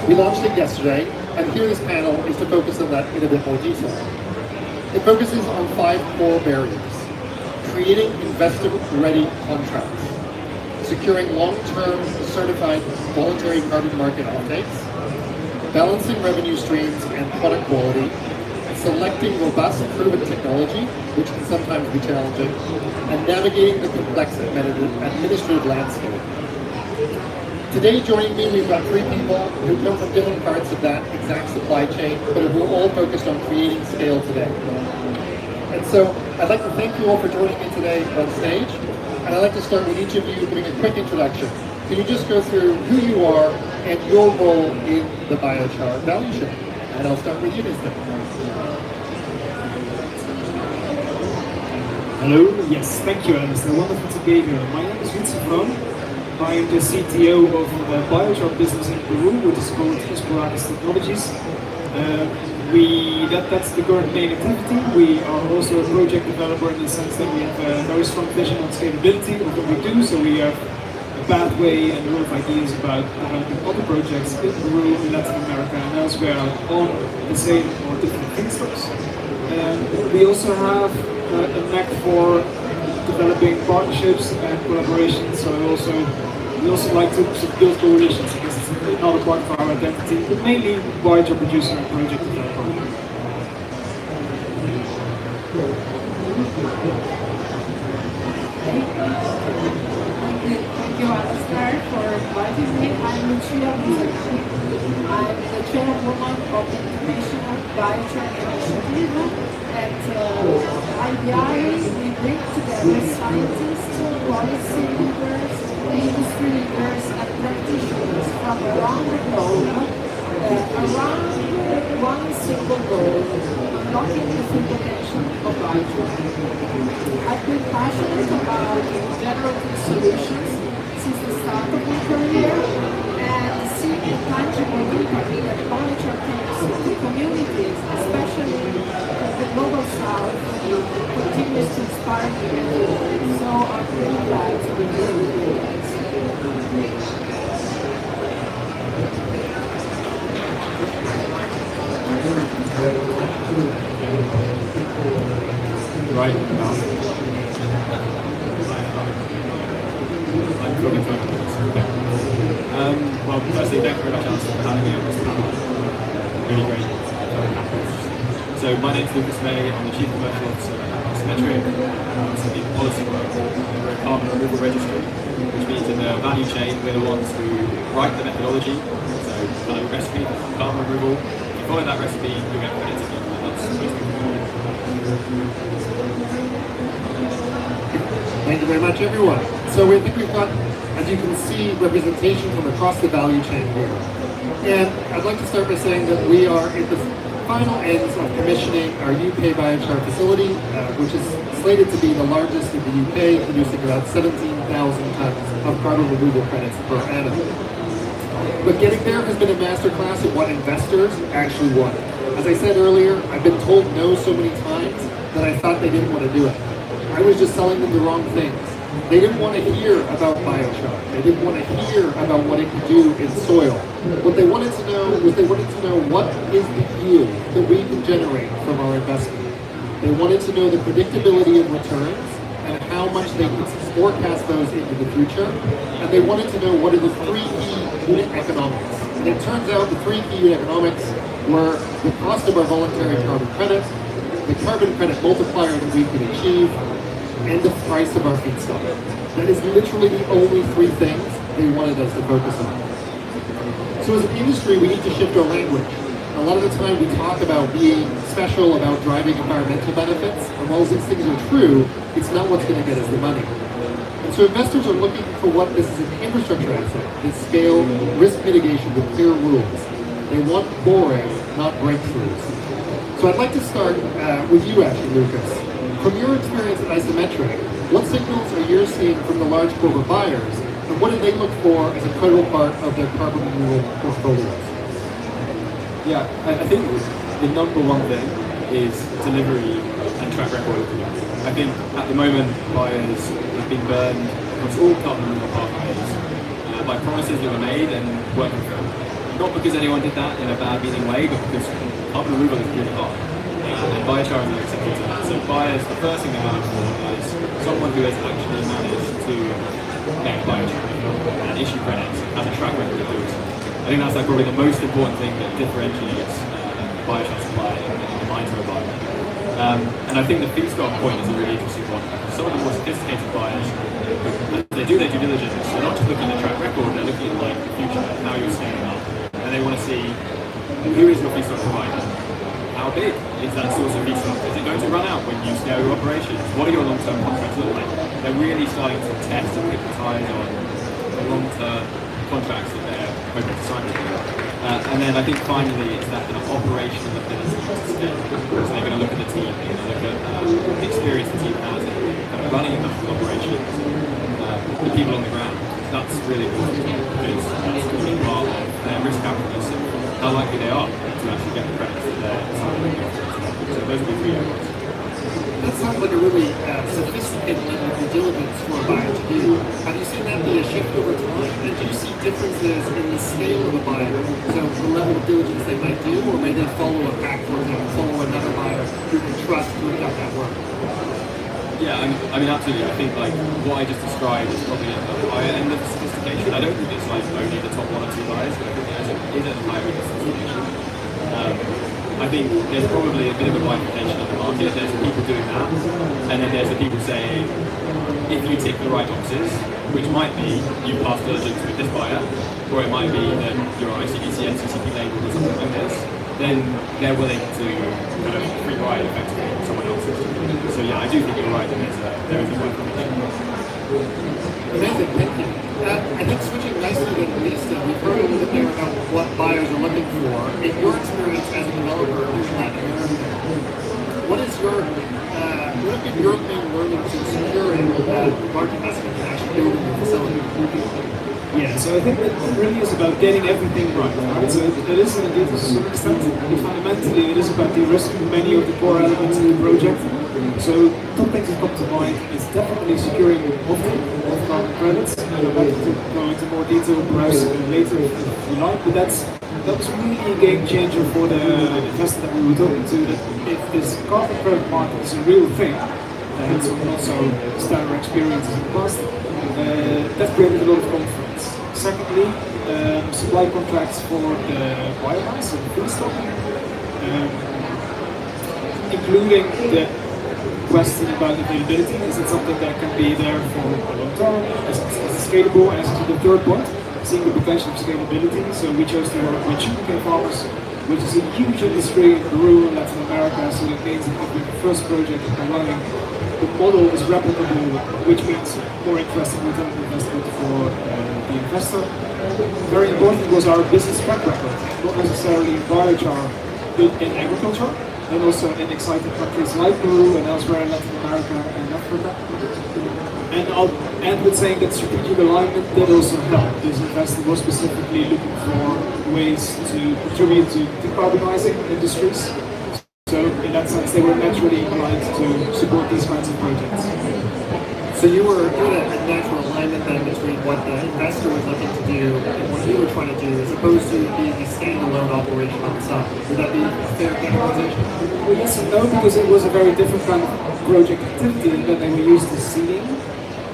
We launched it yesterday, and here this panel is to focus on that in a bit more detail. It focuses on 5 core barriers: creating investor-ready contracts, securing long-term certified voluntary carbon market offtakes, balancing revenue streams and product quality, selecting robust proven technology, which can sometimes be challenging, and navigating the complex administrative landscape. Today joining me, we've got 3 people who come from different parts of that exact supply chain, but who are all focused on creating scale today. And so I'd like to thank you all for joining me today on stage, and I'd like to start with each of you giving a quick introduction. Can you just go through who you are and your role in the biochar value chain? And I'll start with you, Mr. Hello, yes, thank you, Alistair. Wonderful to be here. My name is Vincent. I am the CTO of the Biochar business in Peru, which is called Inspiratus Technologies. That's the current main activity. We are also a project developer in the sense that we have a very strong vision on scalability of what we do, so we have a pathway and a lot of ideas about developing other projects in Peru, in Latin America and elsewhere on the same or different feedstocks. We also have a knack for developing partnerships and collaborations, so we also like to build coalitions because it's another part of our identity, but mainly biochar producer and project developer. Thank you, Alistair, for inviting me. I'm Lucia Buzzacchi. I'm the chairwoman of the International Biochar Initiative. At IBI, we bring together scientists, policy leaders, industry leaders, and practitioners from around the globe around one single goal: unlocking the full potential of biochar. I've been passionate about generative solutions since the start of my career, and seeing the tangible impact that biochar brings to communities, especially the global south, continues to inspire me. So I'm really glad to be here with you guys. Right now. Well, firstly, thank you very much, Alistair, for having me on this panel. Really great. So my name's Lucas May. I'm the Chief Commercial Officer at Symmetric. So the policy work. We're a carbon removal registry, which means in the value chain we're the ones who write the methodology. So kind of recipe for carbon removal. If you follow that recipe, you'll get credit again. That's basically Thank you very much, everyone. So I think we've got, as you can see, representation from across the value chain here. And I'd like to start by saying that we are at the final ends of commissioning our UK biochar facility, which is slated to be the largest in the UK, producing about 17,000 tons of carbon removal credits per annum. But getting there has been a masterclass in what investors actually want. As I said earlier, I've been told no so many times that I thought they didn't want to do it. I was just selling them the wrong things. They didn't want to hear about biochar. They didn't want to hear about what it could do in soil. What they wanted to know was what is the yield that we can generate from our investment. They wanted to know the predictability of returns and how much they could forecast those into the future. And they wanted to know what are the 3 key unit economics. And it turns out the 3 key unit economics were the cost of our voluntary carbon credit, the carbon credit multiplier that we could achieve, and the price of our feedstock. That is literally the only 3 things they wanted us to focus on. So as an industry, we need to shift our language. A lot of the time we talk about being special, about driving environmental benefits, and while these things are true, it's not what's going to get us the money. And so investors are looking for what this is an infrastructure asset, this scale, risk mitigation with clear rules. They want boring, not breakthroughs. So I'd like to start with you actually, Lucas. From your experience at Isometric, what signals are you seeing from the large corporate buyers, and what do they look for as a critical part of their carbon removal portfolios? Yeah, I think the number one thing is delivery and track record of delivery. I think at the moment buyers have been burned across all carbon removal pathways by promises that were made and weren't fulfilled. not because anyone did that in a bad meaning way, but because carbon removal is really hard. And biochar is an exception to that. So buyers, the first thing they look for is someone who has actually managed to make biochar and issue credits, has a track record of doing so. I think that's like probably the most important thing that differentiates biochar supply in the minds of a buyer. And I think the feedstock point is a really interesting one. Some of the more sophisticated buyers, they do their due diligence. They're not just looking at the track record, they're looking at like the future, how you're scaling up. And they want to see who is your feedstock provider? How big is that source of feedstock? Is it going to run out when you scale your operations? What are your long-term contracts look like? They're really starting to test and hypnotize on the long-term contracts that they're hoping to sign with you. And then I think finally it's that kind of operational ability to scale. So they're going to look at the team, they're going to look at the experience the team has in kind of running industrial operations, the people on the ground. That's really important because that's a big part of their risk calculus and how likely they are to actually get the credits that they're signing up to. So those would be 3 areas. That sounds like a really sophisticated level of due diligence for a buyer to do. Have you seen that be a shift over time? And do you see differences in the scale of a buyer? So the level of diligence they might do, or may they follow a pack, for example, follow another buyer who can trust to have done that work? Yeah, I mean, absolutely. I think like what I just described is probably at the higher end of sophistication. I don't think it's like only the top 1 or 2 buyers, but I think it is at the higher end of sophistication. I think there's probably a bit of a bifurcation in the market. There's the people doing that, and then there's the people saying, if you tick the right boxes, which might be you pass diligence with this buyer, or it might be that you're ICBC, NCCP labeled or something like this, then they're willing to kind of free ride effectively on someone else's. So yeah, I do think you're right that there is a bifurcation. Amazing, thank you. I think switching nicely to Lisa, we've heard a little bit there about what buyers are looking for. In your experience as a developer in Latin America, what have been your main learnings in securing large investment and actually building your facility? Yeah, so I think it really is about getting everything right? So it is indeed to some extent, but fundamentally it is about de-risking many of the core elements of the project. So top things that come to mind is definitely securing off-carbon credits. I'd like to go into more detail perhaps later if you like, but that was really a game changer for the investor that we were talking to, that if this carbon credit market is a real thing, and so also standard experiences in the past, that created a lot of confidence. Secondly, supply contracts for the biomass and the feedstock, including the question about availability. Is it something that can be there for a long term? Is it scalable? And as to the third point, seeing the potential of scalability. So we chose to work with sugarcane farmers, which is a huge industry in Peru and Latin America. So that means that with the first project that we're running, the model is replicable, which means more interesting return on investment for the investor. Very important was our business track record, not necessarily biochar, but in agriculture, and also in exciting countries like Peru and elsewhere in Latin America and Africa. And I'll end with saying that strategic alignment did also help. This investor was specifically looking for ways to contribute to decarbonizing industries. So in that sense, they were naturally aligned to support these kinds of projects. So you were in a natural alignment then between what the investor was looking to do and what you were trying to do, as opposed to being a standalone operation on the side. Would that be a fair categorization? Well, yes and no, because it was a very different kind of project activity in that they were used to seeding.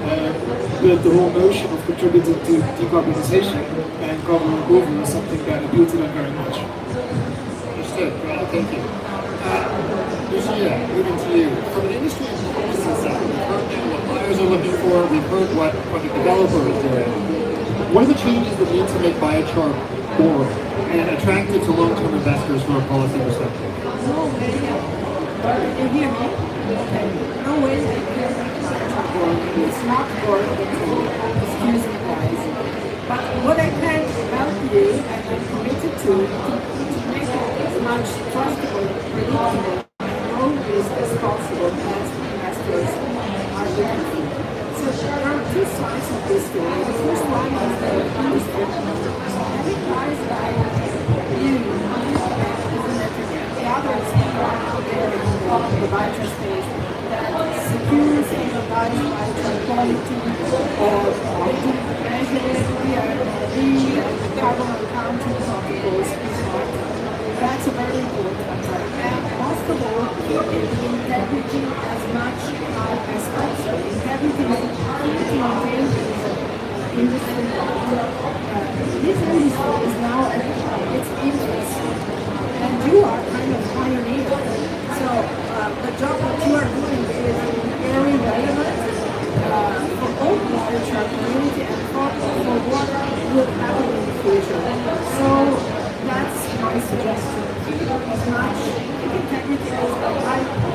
But the whole notion of contributing to decarbonization and carbon removal is something that appealed to them very much. Understood. Well, thank you. Lucia, moving to you. From an industry and policy side, we've heard what buyers are looking for, we've heard what the developer is doing. What are the changes that need to make biochar boring and attractive to long-term investors from a policy perspective? No way. You hear me? Okay. No way I can biochar boring. It's not boring at all. Excuse me, guys. But what I can help you, and I'm committed to make it as much trustable, predictable, low risk as possible as investors are looking for. So there are two sides of this story. The first one is the industry. Having guys like you, the other is out there in the biochar space that secures and provides biochar quality, they do measure it, the carbon accounting of the bankable, integrity as much as possible. Integrity is key to maintain industry. This industry is now at its infancy, and you are kind of pioneer. So the job that you are doing is very relevant for all the biochar community and for what will happen in the future. So that's my suggestion. As much integrity as the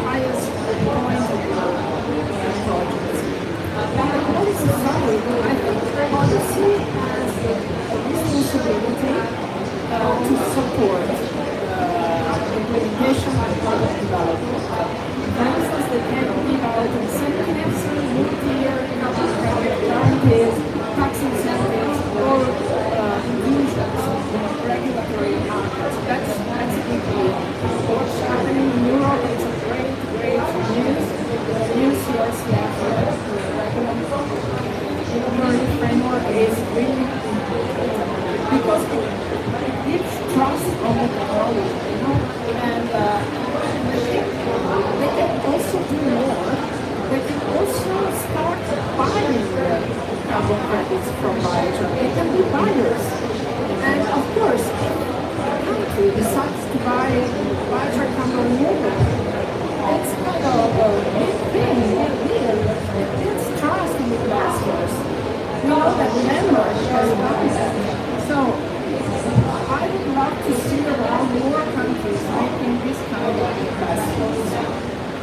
highest point of the project. And the policy side, I think the policy has a responsibility to support implementation and product development. For instance, they can give out incentives, multi-year carbon credit guarantees, tax incentives, or inclusions in regulatory markets. That's a big deal. What's happening in Europe is a great news. New CRCF regulatory framework is really important because it gives trust on the technology, and I think they can also do more. They can also start buying carbon credits from biochar. They can be buyers. And of course, if a country decides to buy biochar carbon removal, it's kind of a big thing, big deal. It builds trust in investors. We know that landlord has done that. So I would love to see around more countries making this kind of investments.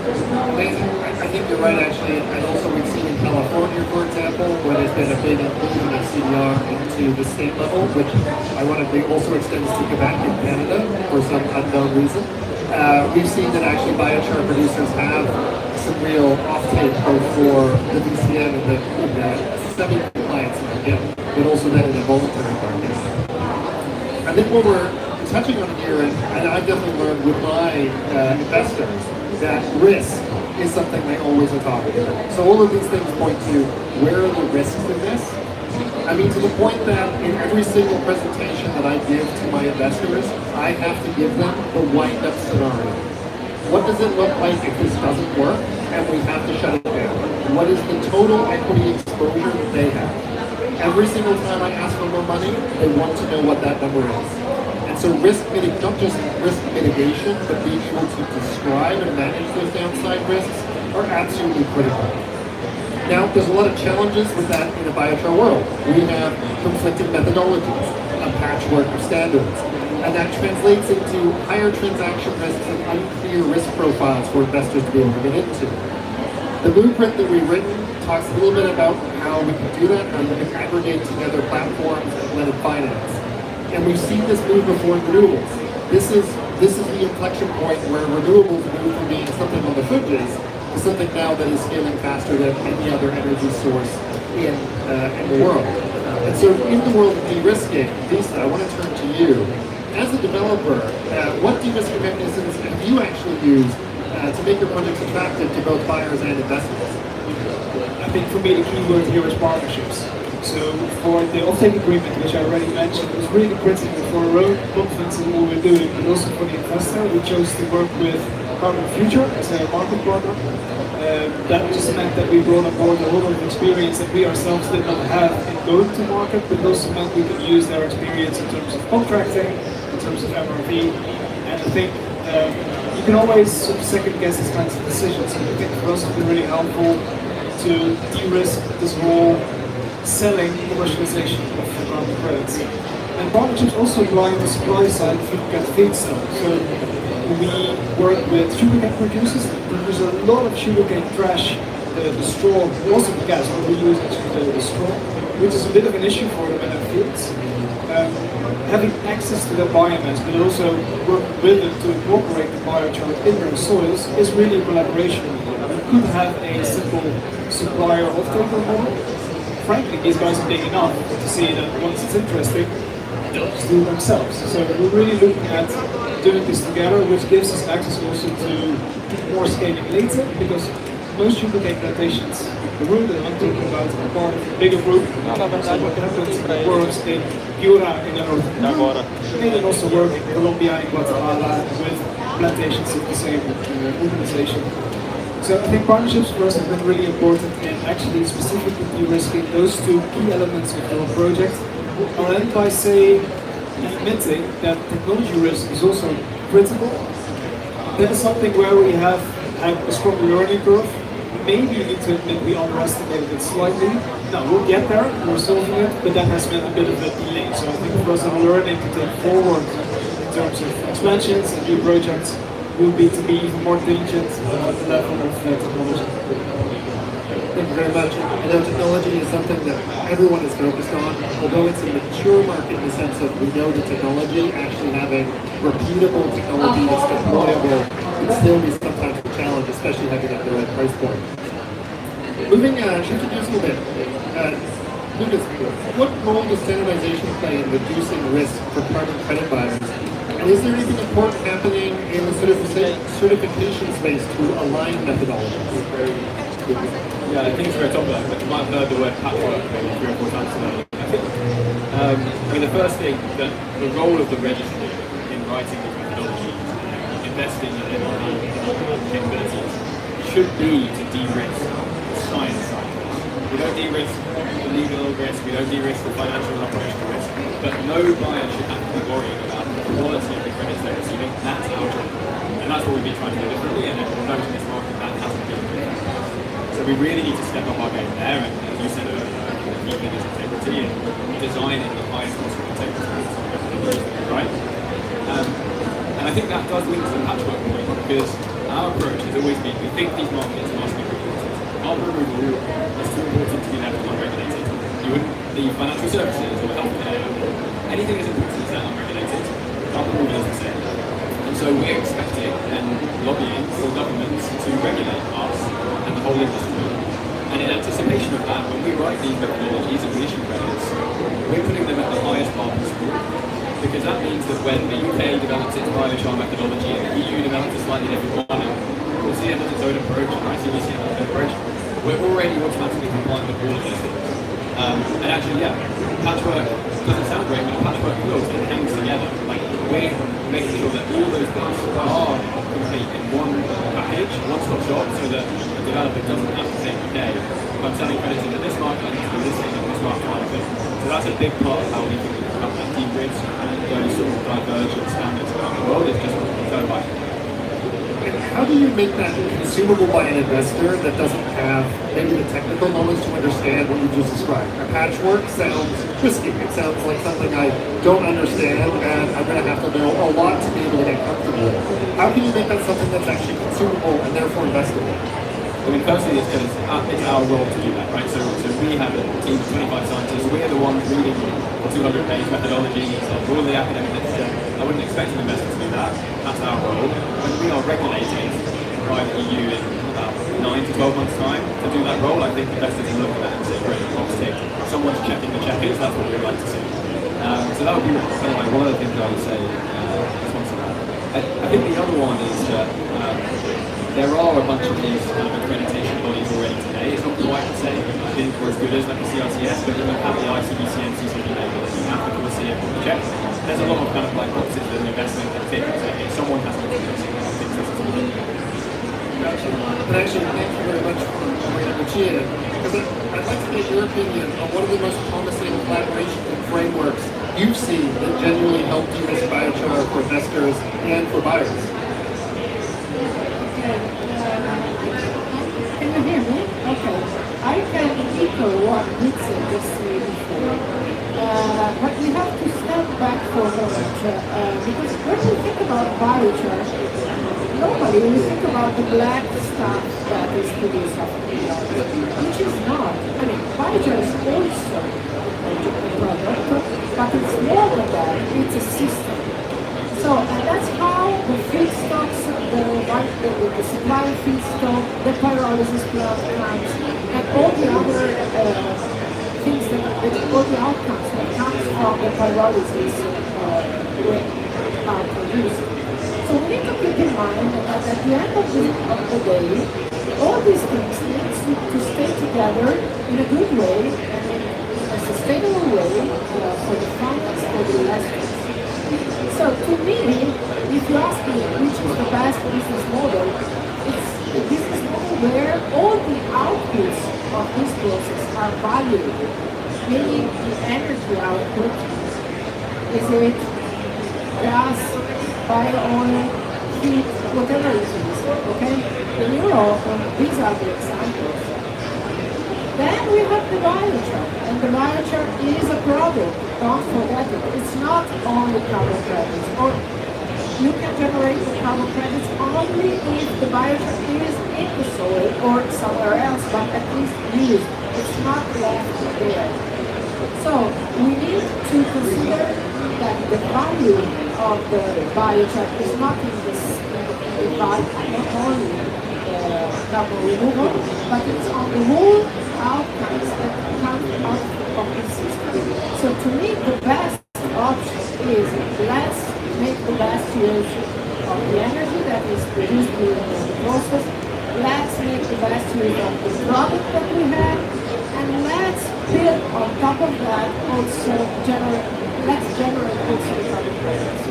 I think you're right, actually, and also we've seen in California, for example, where there's been a big inclusion of CDR into the state level, which ironically also extends to Quebec and Canada for some unknown reason. We've seen that actually biochar producers have some real offtake both for the VCM and the semi-compliance market, but also then in the voluntary market. I think what we're touching on here, and I've definitely learned with my investors, that risk is something they always are talking about. So all of these things point to where are the risks in this? I mean, to the point that in every single presentation that I give to my investors, I have to give them the wind-up scenario. What does it look like if this doesn't work and we have to shut it down? What is the total equity exposure that they have? Every single time I ask for more money, they want to know what that number is. And so not just risk mitigation, but being able to describe and manage those downside risks are absolutely critical. Now, there's a lot of challenges with that in the biochar world. We have conflicting methodologies, a patchwork of standards, and that translates into higher transaction risks and unclear risk profiles for investors to be able to get into. The blueprint that we've written talks a little bit about how we can do that, how you can aggregate together platforms and blended finance. And we've seen this move before in renewables. This is the inflection point where renewables move from being something on the fringes to something now that is scaling faster than any other energy source in the world. And so in the world of de-risking, Lisa, I want to turn to you. As a developer, what de-risking mechanisms have you actually used to make your projects attractive to both buyers and investors? I think for me the key word here is partnerships. So for the offtake agreement, which I already mentioned, it was really critical for our own confidence in what we're doing, but also for the investor. We chose to work with Carbon Future as a market partner. That just meant that we brought on board a lot of experience that we ourselves did not have in going to market, but also meant we could use their experience in terms of contracting, in terms of MRV, and I think you can always sort of second guess these kinds of decisions, and I think for us it's been really helpful to de-risk this whole selling commercialization of carbon credits. And partnerships also rely on the supply side if you look at feedstock. So we work with sugarcane producers. There's a lot of sugarcane trash, the straw, also the gas, but we use actually the straw, which is a bit of an issue for them in their fields. Having access to that biomass, but also work with them to incorporate the biochar in their soils is really a collaboration. We could have a simple supplier off-taker model. Frankly, these guys are big enough to see that once it's interesting, they'll just do it themselves. So we're really looking at doing this together, which gives us access also to more scaling later, because most sugarcane plantations, the group that I'm talking about, are part of a bigger group. So what happens works in Piura in the north. And then also work in Colombia and Guatemala with plantations of the same organization. So I think partnerships for us have been really important in actually specifically de-risking those two key elements of our project. I'll end by saying and admitting that technology risk is also critical. That is something where we have had a strong learning curve. Maybe you need to admit we underestimated it slightly. Now we'll get there, we're solving it, but that has been a bit of a delay. So I think for us, a learning to take forward in terms of expansions and new projects will be to be even more diligent at the level of technology. Thank you very much. I know technology is something that everyone is focused on, although it's a mature market in the sense of we know the technology, actually having repeatable technology that's deployable can still be sometimes a challenge, especially having at the right price point. Shifting gears a little bit, Lucas, what role does standardization play in reducing risk for carbon credit buyers? And is there anything important happening in the certification space to align methodologies? Yeah, I think it's very topical. You might have heard the word patchwork maybe 3 or 4 times today. I think, the first thing, that the role of the registry in writing the methodology, investing in the capabilities, should be to de-risk the science side. We don't de-risk the legal risk, we don't de-risk the financial and operational risk, but no buyer should have to be worrying about the quality of the credits they're receiving. That's our job. And that's what we've been trying to do differently, and we'll note in this market that hasn't been good. So we really need to step up our game there, and as you said earlier, the key thing is integrity and designing the highest possible integrity, right? And I think that does link to the patchwork point, because our approach has always been, we think these markets must be regulated. Carbon removal is too important to be left unregulated. You wouldn't, the financial services or healthcare, anything as important as that unregulated, carbon removal is the same. And so we're expecting and lobbying for governments to regulate us and the whole industry. And in anticipation of that, when we write these methodologies and we issue credits, we're putting them at the highest bar possible. Because that means that when the UK develops its Biochar methodology and the EU develops a slightly different one, and we'll see it has its own approach, and ICBC has its own approach, we're already automatically compliant with all of these things. And actually, yeah, patchwork doesn't sound great, but a patchwork quilt, it hangs together. Like, we're making sure that all those bits are complete in one package, one-stop shop, so that a developer doesn't have to say, okay, if I'm selling credits into this market, I need to do this thing in this market kind of thing. So that's a big part of how we think we can come that de-risk those sort of divergent standards around the world. Is just go by. And how do you make that consumable by an investor that doesn't have maybe the technical knowledge to understand what you just described? A patchwork sounds risky. It sounds like something I don't understand, and I'm going to have to know a lot to be able to get comfortable with. How can you make that something that's actually consumable and therefore investable? I mean, firstly, it's our role to do that, right? So we have a team of 25 scientists. We're the ones reading 200-page methodology, all of the academic literature. I wouldn't expect an investor to do that. That's our role. When we are regulated by the EU in about 9 to 12 months' time to do that role, I think investors will look at that and say, great, box tick. Someone's checking the checkers. That's what we'd like to see. So that would be one of the things I would say in response to that. I think the other one is that there are a bunch of these kind of accreditation bodies already today. It's not quite the same, I think, or as good as like a CRCS, but you have the ICBC and CCP labels, you have the policy checks. There's a lot of kind of like boxes that an investment can tick and say, okay, someone has to do this, I think this is what we do. But actually, thank you very much for bringing Lucia in, because I'd like to get your opinion on one of the most promising collaborations and frameworks you've seen that genuinely help de-risk biochar for investors and for buyers. Can you hear me? Okay. I can echo what Nixon just said before. But we have to step back for a moment. Because when we think about biochar, normally we think about the black stuff that is produced after the which is not. I mean, biochar is also a product, but it's more than that. It's a system. So, and that's how the feedstocks, the supply of feedstock, the pyrolysis plants, and all the other things all the outcomes that comes from the pyrolysis are produced. So we need to keep in mind that at the end of the day, all these things need to stay together in a good way and in a sustainable way for the farmers, for the investors. So to me, if you ask me which is the best business model, it's a business model where all the outputs of this process are valued, meaning the energy output, is it gas, bio oil, heat, whatever it is, okay? In Europe, these are the examples. Then we have the biochar, and the biochar is a product, don't forget it. It's not only carbon credits, or you can generate the carbon credits only if the biochar is in the soil or somewhere else, but at least used. It's not left there. So we need to consider that the value of the biochar is not in the value, not only carbon removal, but it's on the whole outcomes that come out of the system. So to me, the best option is let's make the best use of the energy that is produced during the process. Let's make the best use of the product that we have, and let's build on top of that also let's generate also the carbon credits.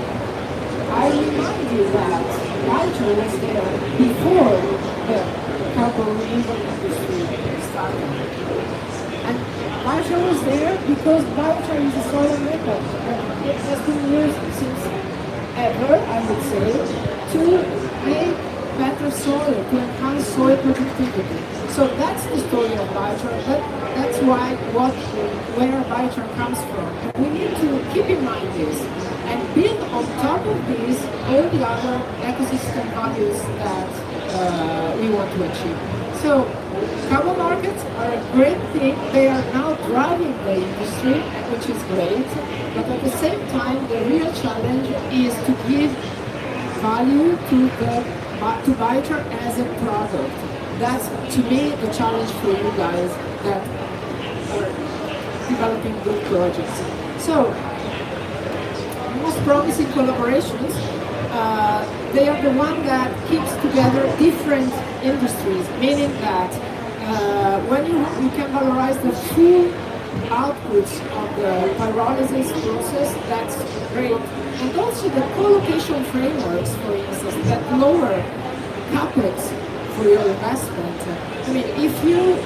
I remind you that biochar was there before the carbon removal industry started. And biochar was there because biochar is a soil method. And it has been used since ever, I would say, to make better soil, to enhance soil productivity. So that's the story of biochar. That's where biochar comes from. And we need to keep in mind this and build on top of this all the other ecosystem values that we want to achieve. So carbon markets are a great thing. They are now driving the industry, which is great. But at the same time, the real challenge is to give value to biochar as a product. That's, to me, the challenge for you guys that are developing good projects. So, most promising collaborations, they are the one that keeps together different industries, meaning that when you can valorize the full outputs of the pyrolysis process, that's great. And also the co-location frameworks, for instance, that lower capex for your investment. I mean, if you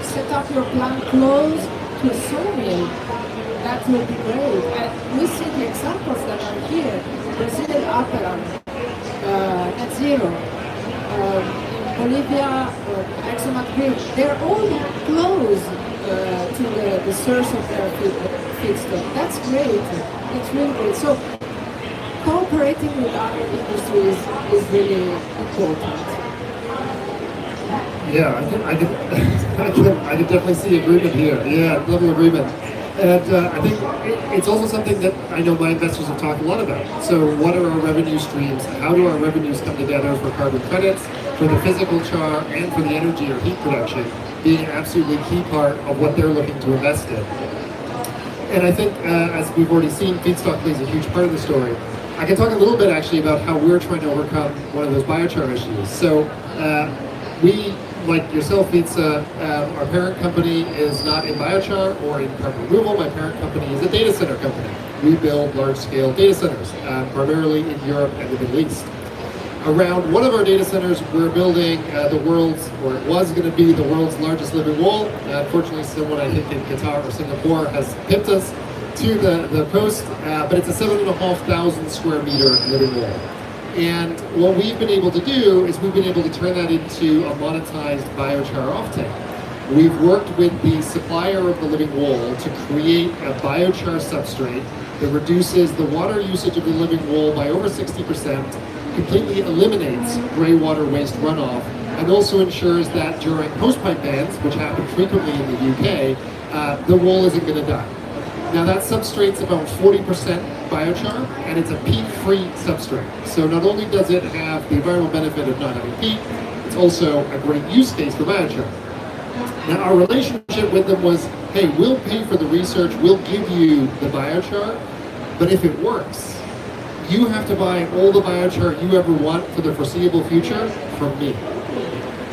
set up your plant close to a sawmill, that will be great. And we see the examples that are here. Brazil, Aperam, Net Zero, in Bolivia, ExxonMobil, they're all close to the source of their feedstock. That's great. That's really great. So cooperating with other industries is really important. Yeah, I can definitely see agreement here. Yeah, level agreement. And I think it's also something that I know my investors have talked a lot about. So what are our revenue streams? How do our revenues come together for carbon credits, for the physical char, and for the energy or heat production, being an absolutely key part of what they're looking to invest in. And I think, as we've already seen, feedstock plays a huge part of the story. I can talk a little bit actually about how we're trying to overcome one of those biochar issues. So we, like yourself, Pizza, our parent company is not in biochar or in carbon removal. My parent company is a data center company. We build large-scale data centers, primarily in Europe and the Middle East. Around one of our data centers, we're building the world's, or it was going to be the world's largest living wall. Unfortunately, someone I think in Qatar or Singapore has pipped us to the post, but it's a 7,500 square meter living wall. And what we've been able to do is we've been able to turn that into a monetized biochar offtake. We've worked with the supplier of the living wall to create a biochar substrate that reduces the water usage of the living wall by over 60%, completely eliminates gray water waste runoff, and also ensures that during hosepipe bans, which happen frequently in the UK, the wall isn't going to die. Now that substrate's about 40% biochar, and it's a peat-free substrate. So not only does it have the environmental benefit of not having peat, it's also a great use case for biochar. Now our relationship with them was, hey, we'll pay for the research, we'll give you the biochar, but if it works, you have to buy all the biochar you ever want for the foreseeable future from me.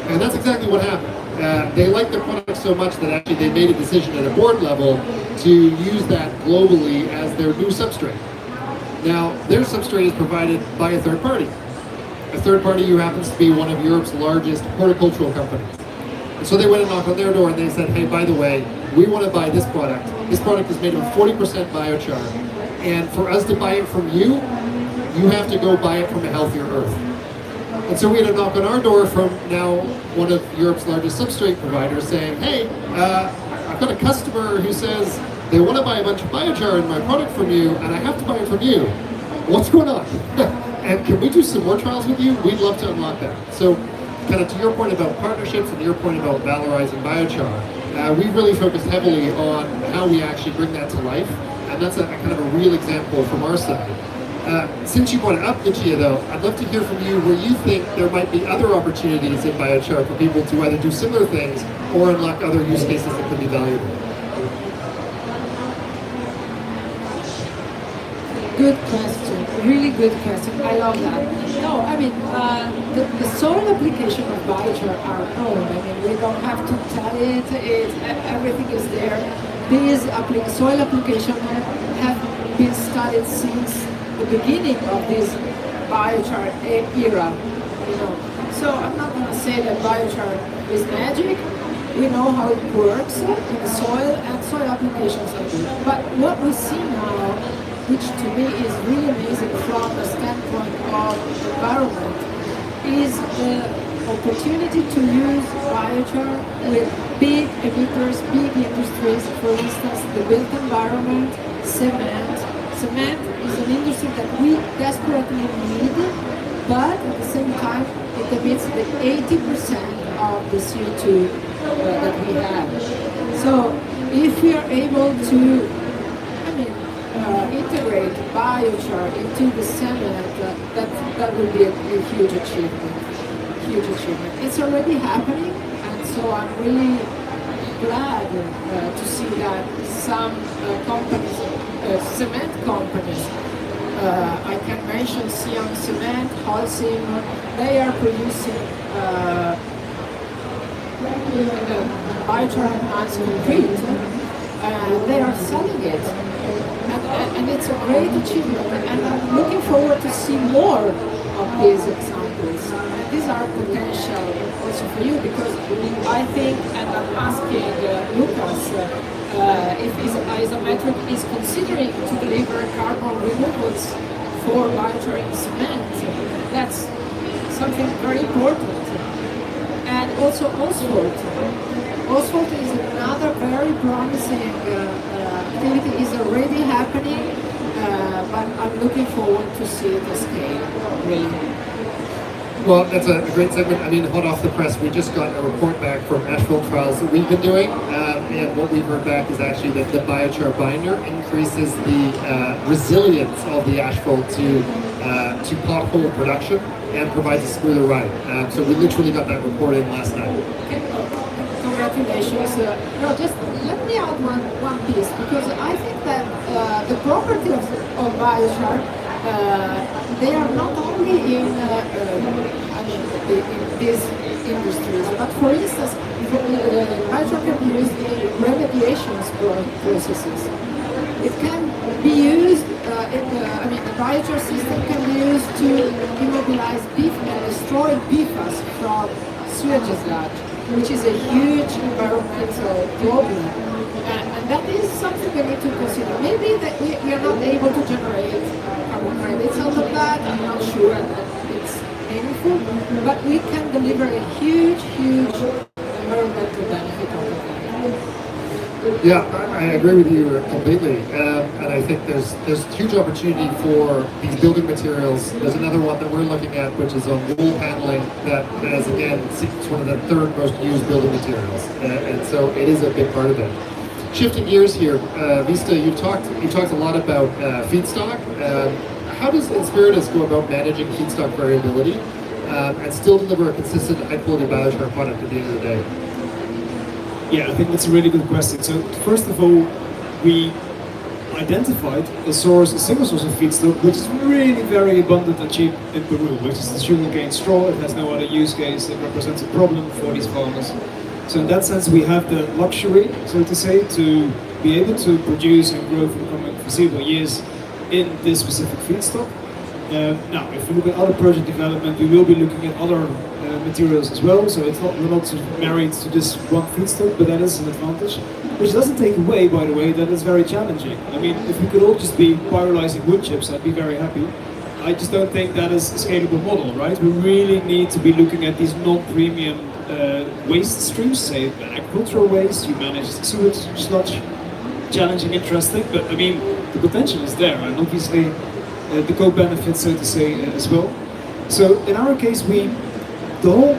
And that's exactly what happened. They liked the product so much that actually they made a decision at a board level to use that globally as their new substrate. Now, their substrate is provided by a third party. a third party who happens to be one of Europe's largest horticultural companies. And so they went and knocked on their door and they said, hey, by the way, we want to buy this product. This product is made of 40% biochar. And for us to buy it from you, you have to go buy it from a healthier earth. And so we had a knock on our door from now one of Europe's largest substrate providers saying, hey, I've got a customer who says they want to buy a bunch of biochar in my product from you, and I have to buy it from you. What's going on? And can we do some more trials with you? We'd love to unlock that. So kind of to your point about partnerships and your point about valorizing biochar, we've really focused heavily on how we actually bring that to life. And that's a kind of a real example from our side. Since you brought it up, Lucia, though, I'd love to hear from you where you think there might be other opportunities in biochar for people to either do similar things or unlock other use cases that could be valuable. Good question, really good question. I love that. No, I mean, the soil application of biochar are known. I mean, we don't have to tell it, everything is there. These soil applications have been studied since the beginning of this biochar era, you know. So I'm not going to say that biochar is magic. We know how it works in the soil, and soil applications are good. But what we see now, which to me is really amazing from the standpoint of environment, is the opportunity to use biochar with big emitters, big industries. For instance, the built environment, cement. Cement is an industry that we desperately need, but at the same time, it emits the 80% of the CO2 that we have. So if we are able to, integrate biochar into the cement, that would be a huge achievement. Huge achievement. It's already happening, and so I'm really glad to see that some companies, cement companies, I can mention Siam Cement, Holcim, they are producing biochar enhanced concrete, and they are selling it. And it's a great achievement, and I'm looking forward to see more of these examples. And these are potential also for you, because I think, and I'm asking Lucas, if Isometric is considering to deliver carbon removals for biochar in cement. That's something very important. And also Oswald. Oswald is another very promising activity, is already happening, but I'm looking forward to see the scale, really. Well, that's a great segment. I mean, hot off the press, we just got a report back from asphalt trials that we've been doing, and what we've heard back is actually that the biochar binder increases the resilience of the asphalt to pothole production and provides a smoother ride. So we literally got that report in last night. Congratulations. No, just let me add one piece, because I think that the properties of biochar, they are not only in these industries, but for instance, biochar can be used in remediation processes. It can be used, the biochar system can be used to immobilize and destroy PFAS from sewage sludge, which is a huge environmental problem. And that is something we need to consider. Maybe that we are not able to generate carbon credits out of that. I'm not sure that it's meaningful, but we can deliver a huge environmental benefit out of that. Yeah, I agree with you completely, and I think there's huge opportunity for these building materials. There's another one that we're looking at, which is on wall paneling, that is again, it's one of the third most used building materials, and so it is a big part of it. Shifting gears here, Vista, you talked a lot about feedstock. How does Inspiritus go about managing feedstock variability and still deliver a consistent, high-quality biochar product at the end of the day? Yeah, I think that's a really good question. So first of all, we identified a single source of feedstock, which is really very abundant and cheap in Peru, which is the sugarcane straw. It has no other use case. It represents a problem for these farmers. So in that sense, we have the luxury, so to say, to be able to produce and grow for the coming foreseeable years in this specific feedstock. Now, if we look at other project development, we will be looking at other materials as well. So we're not sort of married to this one feedstock, but that is an advantage. Which doesn't take away, by the way, that it's very challenging. I mean, if we could all just be pyrolyzing wood chips, I'd be very happy. I just don't think that is a scalable model, right? We really need to be looking at these non-premium waste streams, say agricultural waste, you manage sewage, sludge, challenging, interesting, but I mean, the potential is there, and obviously the co-benefits, so to say, as well. So in our case, the whole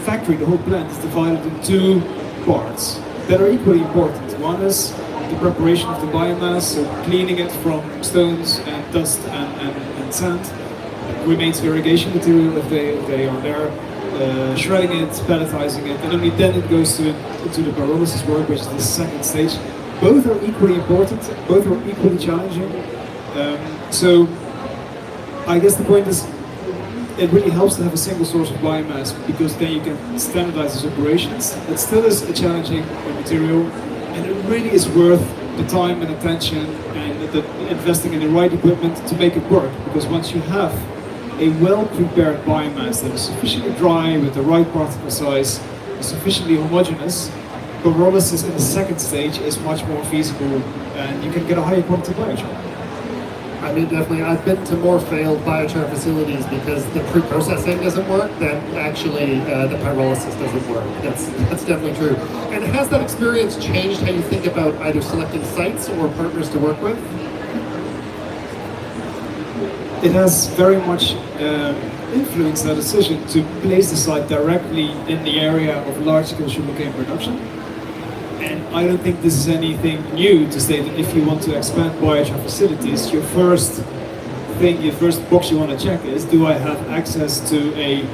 factory, the whole plant is divided in two parts that are equally important. One is the preparation of the biomass, so cleaning it from stones and dust and sand. It remains irrigation material if they are there. Shredding it, pelletizing it, and only then it goes into the pyrolysis work, which is the second stage. Both are equally important, both are equally challenging. So I guess the point is, it really helps to have a single source of biomass, because then you can standardize these operations. It still is a challenging material, and it really is worth the time and attention and investing in the right equipment to make it work. Because once you have a well-prepared biomass that is sufficiently dry, with the right particle size, sufficiently homogeneous, pyrolysis in the second stage is much more feasible, and you can get a higher quality biochar. I mean, definitely, I've been to more failed biochar facilities because the pre-processing doesn't work than actually the pyrolysis doesn't work. That's definitely true. And has that experience changed how you think about either selecting sites or partners to work with? It has very much influenced our decision to place the site directly in the area of large-scale sugarcane production. And I don't think this is anything new to say that if you want to expand biochar facilities, your first box you want to check is, do I have access to a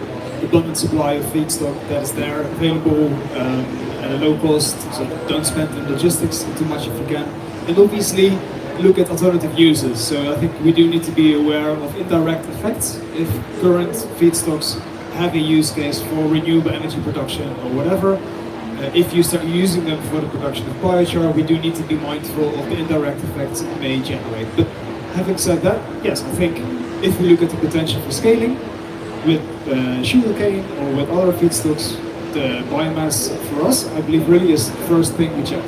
abundant supply of feedstock that is there, available at a low cost, so don't spend on logistics too much if you can. And obviously, look at alternative uses. So I think we do need to be aware of indirect effects. If current feedstocks have a use case for renewable energy production or whatever, if you start using them for the production of biochar, we do need to be mindful of the indirect effects it may generate. But having said that, yes, I think if we look at the potential for scaling with sugarcane or with other feedstocks, the biomass for us, I believe, really is the first thing we check.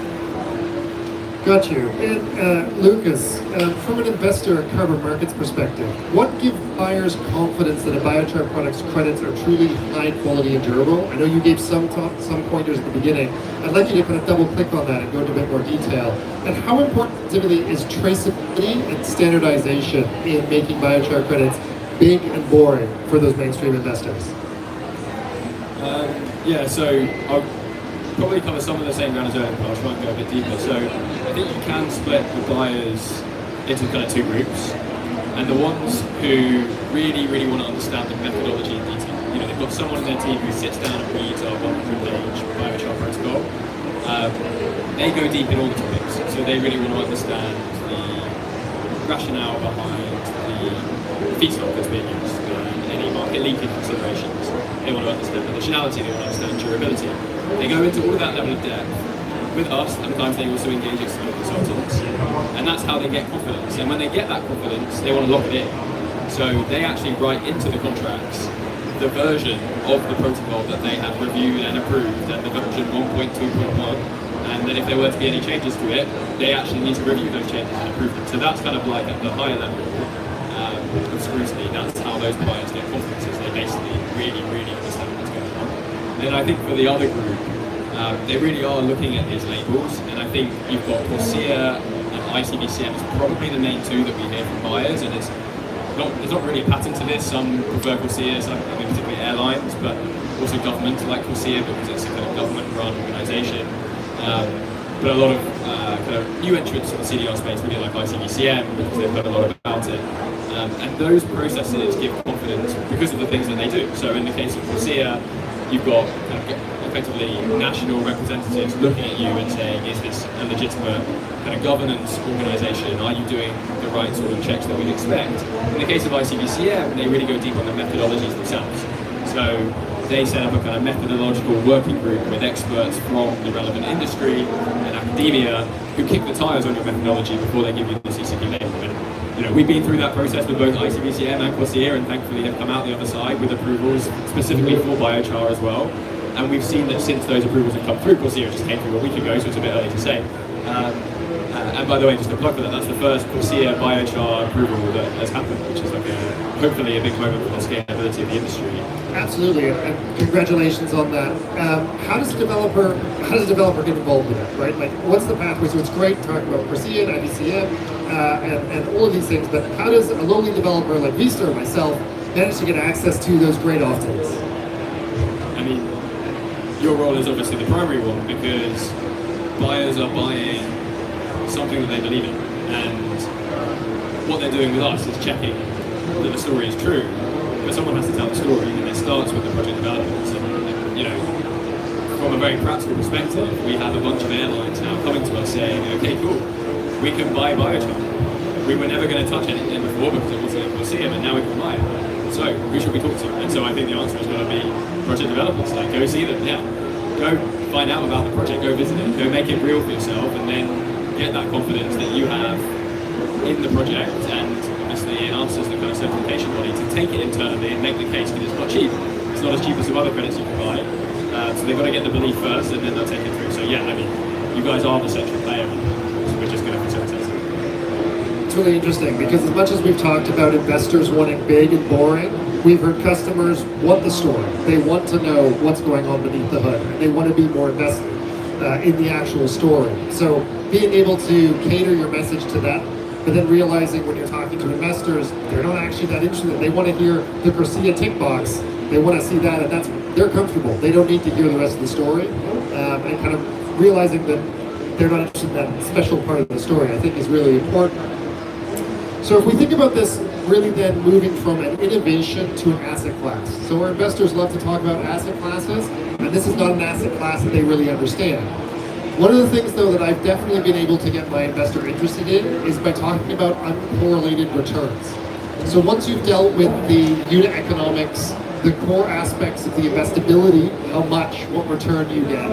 Got you. And Lucas, from an investor carbon markets perspective, what gives buyers confidence that a biochar product's credits are truly high quality and durable? I know you gave some pointers at the beginning. I'd like you to kind of double click on that and go into a bit more detail. And how important typically is traceability and standardization in making biochar credits big and boring for those mainstream investors? Yeah, so I'll probably cover some of the same ground as earlier, but I'll try and go a bit deeper. So I think you can split the buyers into kind of two groups, and the ones who really want to understand the methodology in detail. You know, they've got someone in their team who sits down and reads our 100-page biochar protocol. They go deep in all the topics, so they really want to understand the rationale behind the feedstock that's being used, any market leakage considerations. They want to understand additionality, they want to understand durability. They go into all of that level of depth with us. Sometimes they also engage external consultants, and that's how they get confidence. And when they get that confidence, they want to lock it in. So they actually write into the contracts the version of the protocol that they have reviewed and approved, and the version 1.2.1. And then if there were to be any changes to it, they actually need to review those changes and approve them. So that's kind of like at the higher level of scrutiny. That's how those buyers get confidence, is they basically really understand what's going on. Then I think for the other group, they really are looking at these labels, and I think you've got CORSIA and ICBCM is probably the main two that we hear from buyers, and there's not really a pattern to this. Some prefer CORSIA, some, I mean, particularly airlines, but also government like CORSIA because it's a kind of government-run organisation. But a lot of kind of new entrants to the CDR space really like ICBCM because they've heard a lot about it. And those processes give confidence because of the things that they do. So in the case of CORSIA, you've got kind of effectively national representatives looking at you and saying, is this a legitimate kind of governance organisation? Are you doing the right sort of checks that we'd expect? In the case of ICBCM, they really go deep on the methodologies themselves. So they set up a kind of methodological working group with experts from the relevant industry and academia who kick the tires on your methodology before they give you the CCP label. And we've been through that process with both ICBCM and Corsia, and thankfully have come out the other side with approvals specifically for biochar as well. And we've seen that since those approvals have come through, Corsia just came through a week ago, so it's a bit early to say. And by the way, just a plug for that, that's the first Corsia biochar approval that has happened, which is like hopefully a big moment for the scalability of the industry. Absolutely, and congratulations on that. How does a developer get involved in it, right? Like, what's the pathway? So it's great talking about Corsia and IBCM and all of these things, but how does a lowly developer like Vista or myself manage to get access to those great offtakes? I mean, your role is obviously the primary one, because buyers are buying something that they believe in, and what they're doing with us is checking that the story is true. But someone has to tell the story, and it starts with the project development. So, from a very practical perspective, we have a bunch of airlines now coming to us saying, okay, cool, we can buy biochar. We were never going to touch anything before because it wasn't able to see them, and now we can buy it. So who should we talk to? And so I think the answer is going to be project developers. Like, go see them, yeah. Go find out about the project, go visit it, go make it real for yourself, and then get that confidence that you have in the project, and obviously it answers the kind of certification body to take it internally and make the case, because it's not cheap. It's not as cheap as some other credits you can buy. So they've got to get the belief first, and then they'll take it through. So yeah, I mean, you guys are the central player, so we're just going to facilitate it. It's really interesting, because as much as we've talked about investors wanting big and boring, we've heard customers want the story. They want to know what's going on beneath the hood, and they want to be more invested in the actual story. So being able to cater your message to that, but then realizing when you're talking to investors, they're not actually that interested. They want to hear the Corsia tick box. They want to see that, and they're comfortable. They don't need to hear the rest of the story. And kind of realizing that they're not interested in that special part of the story, I think, is really important. So if we think about this really then moving from an innovation to an asset class. So our investors love to talk about asset classes, and this is not an asset class that they really understand. One of the things, though, that I've definitely been able to get my investor interested in is by talking about uncorrelated returns. So once you've dealt with the unit economics, the core aspects of the investability, how much, what return you get,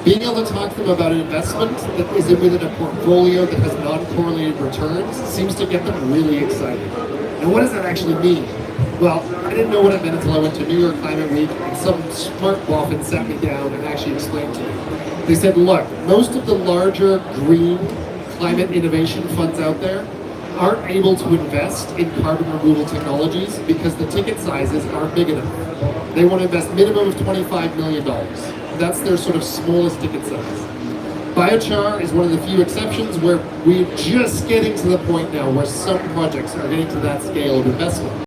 being able to talk to them about an investment that is within a portfolio that has non-correlated returns seems to get them really excited. And what does that actually mean? Well, I didn't know what it meant until I went to New York Climate Week, and some smart boffin sat me down and actually explained to me. They said, look, most of the larger green climate innovation funds out there aren't able to invest in carbon removal technologies because the ticket sizes aren't big enough. They want to invest minimum of $25 million. That's their sort of smallest ticket size. Biochar is one of the few exceptions where we're just getting to the point now where some projects are getting to that scale of investment.